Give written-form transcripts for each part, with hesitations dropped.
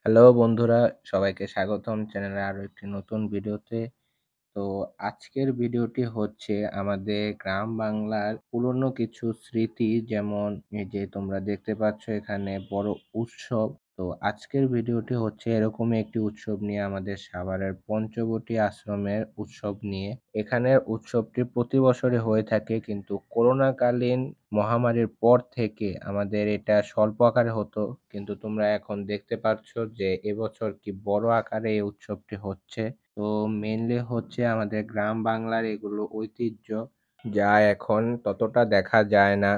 Hello বন্ধুরা, সবাইকে স্বাগতম চ্যানেলে আরো একটি নতুন ভিডিওতে। তো আজকের ভিডিওটি হচ্ছে আমাদের গ্রাম বাংলার পুরনো কিছু স্মৃতি, যেমন এই যে তোমরা দেখতে পাচ্ছ এখানে বড় উৎসব। তো আজকের ভিডিওটি হচ্ছে এরকমই একটি উৎসব নিয়ে, আমাদের সাভারের পঞ্চবটী আশ্রমের উৎসব নিয়ে। এখানের উৎসবটি প্রতি বছরে হয়ে থাকে, কিন্তু করোনাকালীন মহামারীর পর থেকে আমাদের এটা স্বল্প আকারে হতো, কিন্তু তোমরা এখন দেখতে পাচ্ছ যে এবছর কি বড় আকারে এই উৎসবটি হচ্ছে। তো মেইনলি হচ্ছে আমাদের গ্রাম বাংলার এগুলো ঐতিহ্য, যা এখন ততটা দেখা যায় না।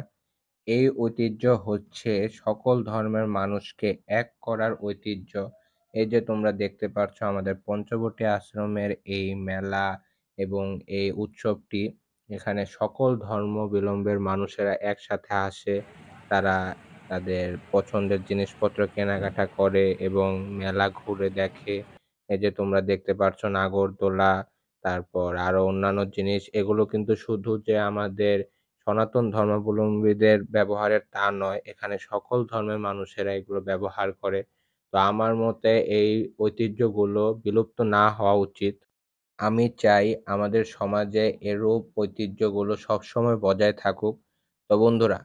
এই ঐতিহ্য হচ্ছে সকল ধর্মের মানুষকে এক করার ঐতিহ্য। এই যে তোমরা দেখতে পাচ্ছ আমাদের পঞ্চবটী আশ্রমের এই মেলা এবং এই উৎসবটি, এখানে সকল ধর্মাবলম্বীর মানুষেরা একসাথে আসে। তারা তাদের পছন্দের জিনিসপত্র কেনাকাটা করে এবং মেলা ঘুরে দেখে। এই যে তোমরা দেখতে পাচ্ছ নাগরদোলা, তারপর আরো অন্যান্য জিনিস। এগুলো কিন্তু শুধু যে আমাদের সনাতন ধর্মাবলম্বীদের ব্যবহারের তা নয়, এখানে সকল ধর্মের মানুষেরা এগুলো ব্যবহার করে। তো আমার মতে এই ঐতিহ্যগুলো বিলুপ্ত না হওয়া উচিত। আমি চাই আমাদের সমাজে এরূপ ঐতিহ্যগুলো সবসময় বজায় থাকুক। তো বন্ধুরা,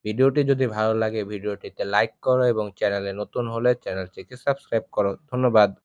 ভিডিওটি যদি ভালো লাগে ভিডিওটিতে লাইক করো এবং চ্যানেলে নতুন হলে চ্যানেলটিকে সাবস্ক্রাইব করো। ধন্যবাদ।